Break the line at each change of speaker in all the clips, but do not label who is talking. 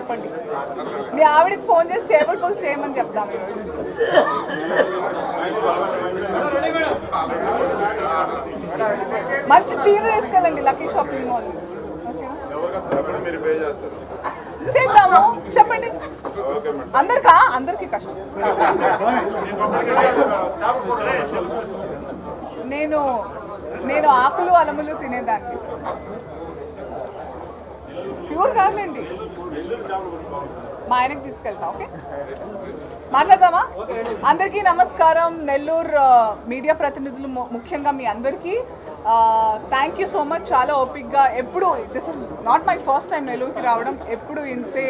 చెప్పండి. మీ ఆవిడకి ఫోన్ చేసి చేపల పులుసు చేయమని చెప్దాం ఈరోజు. మంచి చీర తీసుకెళ్ళండి లక్కీ షాపింగ్ మాల్ నుంచి. చేద్దాము, చెప్పండి. అందరికీ కష్టం. నేను ఆకులు అలములు తినేదాన్ని. ప్యూర్ కాదండి. మా ఆయనకి తీసుకెళ్తా. ఓకే, మాట్లాడదామా? అందరికీ నమస్కారం. నెల్లూరు మీడియా ప్రతినిధులు ముఖ్యంగా మీ అందరికీ థ్యాంక్ యూ సో మచ్. చాలా ఓపిక్గా ఎప్పుడు, this is not my first time నెల్లూరుకి రావడం, ఎప్పుడు ఇంతే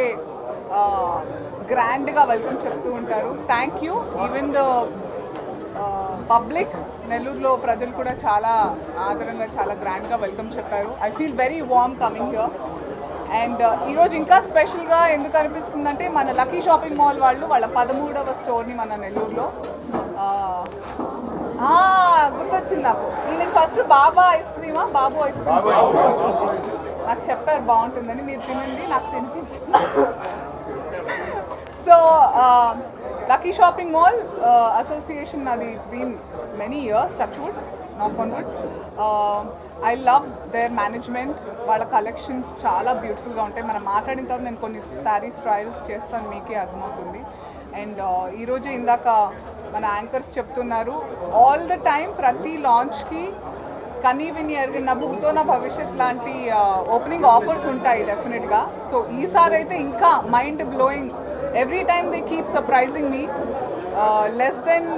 గ్రాండ్గా వెల్కమ్ చెప్తూ ఉంటారు. Thank you. Even the public, నెల్లూరులో ప్రజలు కూడా చాలా ఆదరంగా చాలా గ్రాండ్గా వెల్కమ్ చెప్పారు. I feel very warm coming here. And ఈరోజు ఇంకా స్పెషల్గా ఎందుకు అనిపిస్తుందంటే మన లక్కీ షాపింగ్ మాల్ వాళ్ళు వాళ్ళ 13వ స్టోర్ని మన నెల్లూరులో, గుర్తొచ్చింది నాకు. ఈయనకి ఫస్ట్ బాబు ఐస్ క్రీమ్ నాకు చెప్పారు బాగుంటుందని. మీరు తినండి, నాకు తినిపించు. So lucky shopping mall association అది it's been many years, touch wood, not on wood. I love their management. వాళ్ళ కలెక్షన్స్ చాలా బ్యూటిఫుల్గా ఉంటాయి. మనం మాట్లాడిన తర్వాత నేను కొన్ని శారీస్ ట్రయల్స్ చేస్తాను, మీకే అర్థమవుతుంది. అండ్ ఈరోజు ఇందాక మన యాంకర్స్ చెప్తున్నారు, ఆల్ ద టైమ్ ప్రతి లాంచ్కి కనీ విని ఎరిగిన భూతో నా భవిష్యత్ లాంటి ఓపెనింగ్ ఆఫర్స్ ఉంటాయి డెఫినెట్గా. సో ఈసారి అయితే ఇంకా mind blowing. Every time they keep surprising me. Less than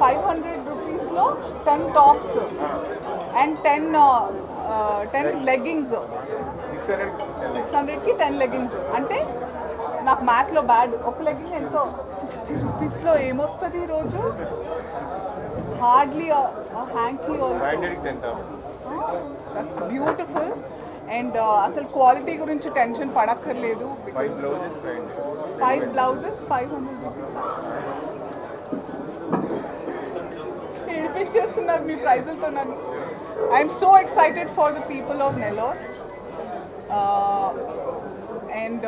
500 రూపీస్లో 10 టాప్స్ అండ్ 10 లెగ్గింగ్స్. 600కి 10 లెగ్గింగ్స్ అంటే నాకు మ్యాథ్లో బ్యాడ్. ఒక లెగ్గింగ్ ఎంతో 60 రూపీస్లో ఏమొస్తుంది ఈరోజు? Hardly hanky also. That's beautiful. And అసలు క్వాలిటీ గురించి టెన్షన్ పడక్కర్లేదు. Because 5 blouses 500 rupees. ఏడిపించేస్తున్నారు మీ ప్రైజులతో నన్ను. I'm so excited for the people of Nellore. And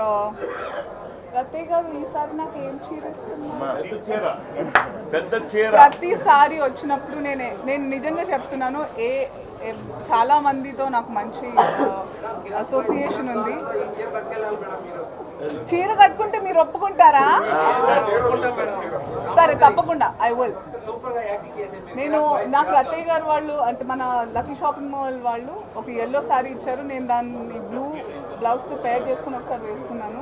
రతే గారు ఈసారి నాకు ఏం చీర ఇస్తున్నారు? ప్రతిసారి వచ్చినప్పుడు నేను నిజంగా చెప్తున్నాను, చాలా మందితో నాకు మంచి అసోసియేషన్ ఉంది. చీర కట్టుకుంటే మీరు ఒప్పుకుంటారా? సరే, తప్పకుండా ఐ విల్. నాకు రత్తయ్య గారు వాళ్ళు అంటే మన లక్కీ షాపింగ్ మాల్ వాళ్ళు ఒక ఎల్లో శారీ ఇచ్చారు. నేను దాన్ని బ్లూ బ్లౌజ్తో పేర్ చేసుకుని ఒకసారి వేసుకున్నాను.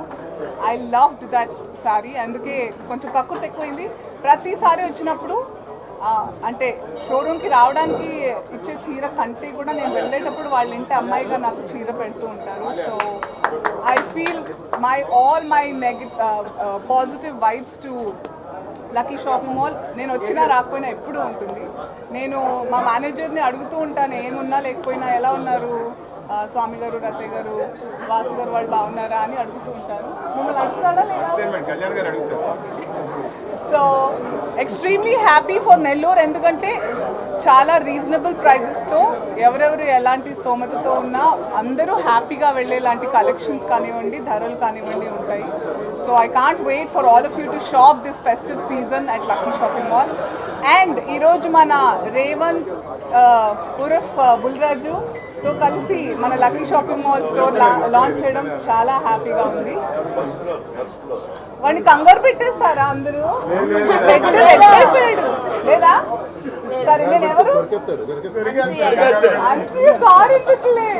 I loved that sari. అందుకే కొంచెం కక్కుర్తి ఎక్కువైంది. ప్రతిసారి వచ్చినప్పుడు అంటే షోరూమ్కి రావడానికి ఇచ్చే చీర కంటే కూడా నేను వెళ్ళేటప్పుడు వాళ్ళ ఇంటి అమ్మాయిగా నాకు చీర పెడుతూ ఉంటారు. So I feel all my positive vibes to lucky shopping mall. నేను వచ్చినా రాకపోయినా ఎప్పుడూ ఉంటుంది. నేను మా మేనేజర్ని అడుగుతూ ఉంటాను, ఏమున్నా లేకపోయినా ఎలా ఉన్నారు స్వామి గారు, రత్తయ్య గారు, వాసు గారు వాళ్ళు బాగున్నారా అని అడుగుతూ ఉంటాను. మిమ్మల్ని అడుగుతాడా లేదా? So extremely happy for Nellore. ఎందుకంటే చాలా రీజనబుల్ ప్రైజెస్తో ఎవరెవరు ఎలాంటి స్తోమతతో ఉన్నా అందరూ హ్యాపీగా వెళ్ళేలాంటి కలెక్షన్స్ కానివ్వండి, ధరలు కానివ్వండి ఉంటాయి. So I can't wait for all of you to shop this festive season at Lucky shopping Mall. And ఈరోజు మన రేవంత్ ఉరఫ్ బుల్రాజుతో కలిసి మన lucky shopping Mall store launch చేయడం చాలా హ్యాపీగా ఉంది. వాడిని కంగారు పెట్టేస్తారా అందరూ? అయిపోయాడు లేదా? సరే, నేను ఎవరు? కారు ఎందుకులే.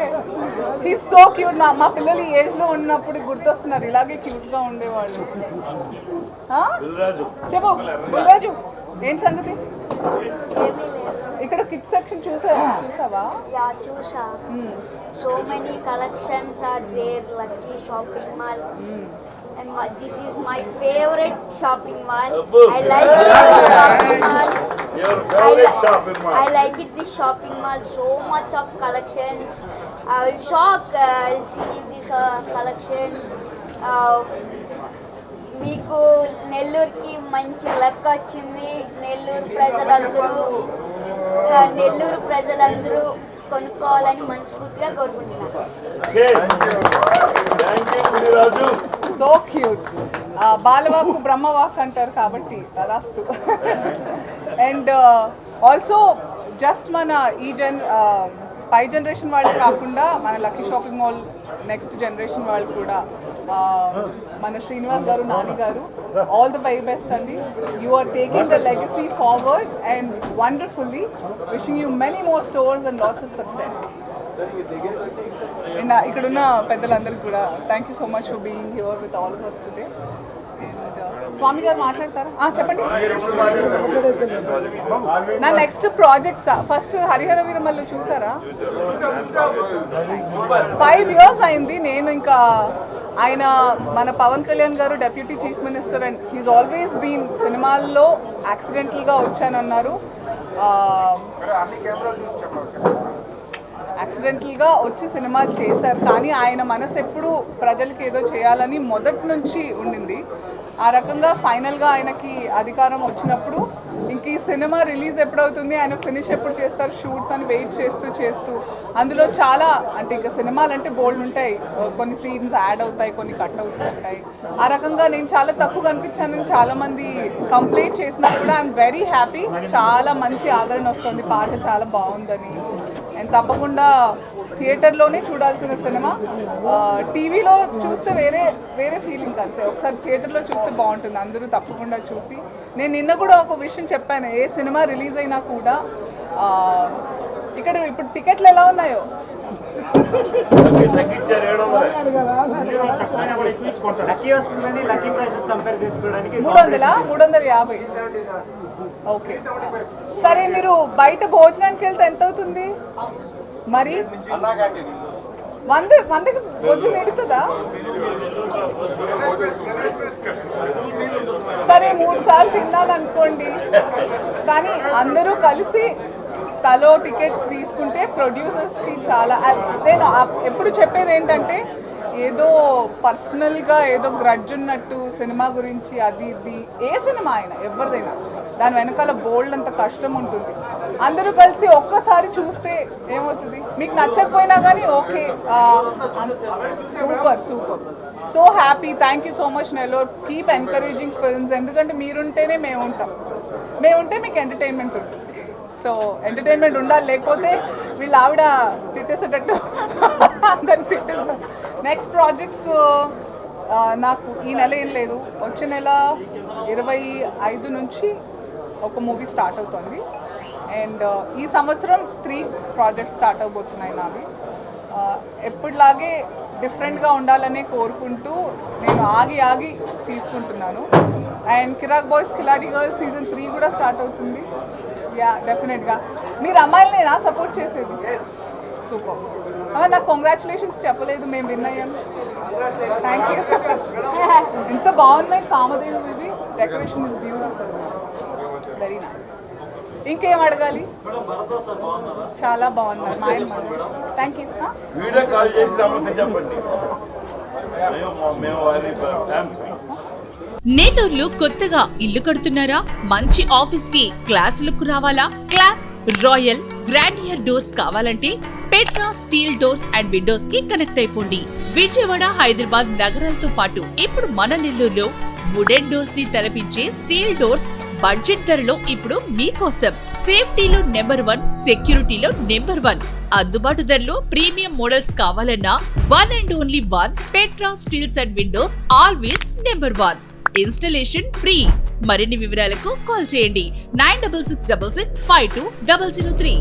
He's so cute. మా పిల్లలు ఈ ఏజ్ లో ఉన్నప్పుడు గుర్తొస్తున్నారు, ఇలాగే క్యూట్ గా ఉండేవాళ్ళు. చెప్పు బుల్రాజు, ఏంటి సంగతి? ఇక్కడ కిడ్స్ సెక్షన్ చూసావా?
చూసా. So many collections are there Lucky shopping Mall. And this is my favorite shopping mall. I like it, this shopping mall.
Your favorite shopping mall.
I like it, this shopping mall. So much of collections. I will shock. I'll see these collections. మీకు నెల్లూరుకి మంచి luck వచ్చింది. నెల్లూరు ప్రజలందరూ కొనుక్కోవాలని మనస్ఫూర్తిగా కోరుకుంటున్నాను.
So cute. బాలవాకు బ్రహ్మవాక్ అంటారు కాబట్టి తదాస్తు. అండ్ ఆల్సో జస్ట్ మన ఈ పై జనరేషన్ వాళ్ళు కాకుండా మన lucky shopping mall next generation వాళ్ళు కూడా మన శ్రీనివాస్ గారు, నాని గారు, ఆల్ ద వెరీ బెస్ట్ అండి. You are taking the legacy forward and wonderfully. Wishing you many more stores and lots of success. And ఇక్కడున్న పెద్దలందరికీ కూడా thank you so much for being here with all of us today. Swami గారు మాట్లాడతారా? చెప్పండి. నా next projects first Hari Hara Veera Mallu చూసారా? 5 years అయింది. నేను ఇంకా ఆయన మన పవన్ కళ్యాణ్ గారు deputy chief minister and he's always been సినిమాల్లో యాక్సిడెంటల్గా వచ్చానన్నారు. యాక్సిడెంటల్గా వచ్చి సినిమాలు చేశారు, కానీ ఆయన మనసు ఎప్పుడు ప్రజలకి ఏదో చేయాలని మొదటి నుంచి ఉండింది. ఆ రకంగా ఫైనల్గా ఆయనకి అధికారం వచ్చినప్పుడు ఇంక ఈ సినిమా రిలీజ్ ఎప్పుడవుతుంది, ఆయన ఫినిష్ ఎప్పుడు చేస్తారు షూట్స్ అని వెయిట్ చేస్తూ అందులో చాలా అంటే ఇంకా సినిమాలు అంటే బోల్డ్ ఉంటాయి, కొన్ని సీన్స్ యాడ్ అవుతాయి, కొన్ని కట్ అవుతూ ఉంటాయి. ఆ రకంగా నేను చాలా తక్కువ కనిపించానని చాలామంది కంప్లైంట్ చేసినా కూడా ఐఎమ్ వెరీ హ్యాపీ. చాలా మంచి ఆదరణ వస్తుంది, పాట చాలా బాగుందని. అండ్ తప్పకుండా థియేటర్లోనే చూడాల్సిన సినిమా. టీవీలో చూస్తే వేరే ఫీలింగ్ అంతే, ఒకసారి థియేటర్లో చూస్తే బాగుంటుంది. అందరూ తప్పకుండా చూసి, నేను నిన్న కూడా ఒక విషయం చెప్పాను, ఏ సినిమా రిలీజ్ అయినా కూడా ఇక్కడ ఇప్పుడు టికెట్లు ఎలా ఉన్నాయో 350. ఓకే సరే, మీరు బయట భోజనానికి వెళ్తే ఎంత అవుతుంది మరి? 100కి భోజనం ఎడుతుందా? సరే 3 సార్లు తిన్నాను అనుకోండి, కానీ అందరూ కలిసి తలో టికెట్ తీసుకుంటే ప్రొడ్యూసర్స్కి చాలా. నేను ఎప్పుడు చెప్పేది ఏంటంటే, ఏదో పర్సనల్గా ఏదో గ్రడ్జ్ ఉన్నట్టు సినిమా గురించి అది ఇది, ఏ సినిమా అయినా ఎవరిదైనా దాని వెనకాల బోల్డ్ అంత కష్టం ఉంటుంది. అందరూ కలిసి ఒక్కసారి చూస్తే ఏమవుతుంది, మీకు నచ్చకపోయినా కానీ okay. Super so happy. Thank you so much Nellore. Keep encouraging films, ఎందుకంటే మీరుంటేనే మేము ఉంటే మీకు ఎంటర్టైన్మెంట్ ఉంటుంది. సో ఎంటర్టైన్మెంట్ ఉండాలి, లేకపోతే వీళ్ళు ఆవిడ తిట్టేసేటట్టు అందరిని తిట్టేస్తాం. నెక్స్ట్ ప్రాజెక్ట్స్ నాకు ఈ నెల ఏం లేదు, వచ్చే నెల 25 నుంచి ఒక మూవీ స్టార్ట్ అవుతుంది. అండ్ ఈ సంవత్సరం 3 ప్రాజెక్ట్స్ స్టార్ట్ అవబోతున్నాయి నావి. ఎప్పటిలాగే డిఫరెంట్గా ఉండాలనే కోరుకుంటూ నేను ఆగి తీసుకుంటున్నాను. And Kirik boys కిలాడి girls season 3 కూడా స్టార్ట్ అవుతుంది. యా డెఫినెట్గా. మీరు అమ్మాయిలనేనా సపోర్ట్ చేసేది? సూపర్. నాకు కంగ్రాచులేషన్స్ చెప్పలేదు, మేము విన్ అయ్యాం. Thank you. ఎంత బాగున్నాయి కామధేను, ఇది decoration is beautiful, very nice. ఇంకేం అడగాలి? చాలా బాగున్నారు మా ఆయన. Thank you.
వీడియో కాల్ చేసి చెప్పండి.
నెల్లూరులో కొత్తగా ఇల్లు కడుతున్నారా? మంచి ఆఫీస్ కి క్లాస్ లుక్ రావాలా? క్లాస్ రాయల్ గ్రాండియర్ డోర్స్ కావాలంటే Petra steel doors and Windows కి కనెక్ట్ అయిపోండి. విజయవాడ, హైదరాబాద్ నగరాలతో పాటు ఇప్పుడు మన నెల్లూరులో వుడెన్ డోర్స్ ని తలపించే స్టీల్ డోర్స్ బడ్జెట్ ధరలో ఇప్పుడు మీకోసం. సేఫ్టీలో నెంబర్ 1, సెక్యూరిటీలో నెంబర్ 1, అందుబాటు ధరలో ప్రీమియం మోడల్స్ కావాలన్నా 1 and only 1 Petra steels and windows, always number 1. Installation free. మరిన్ని వివరాలకు కాల్ చేయండి 9666652003.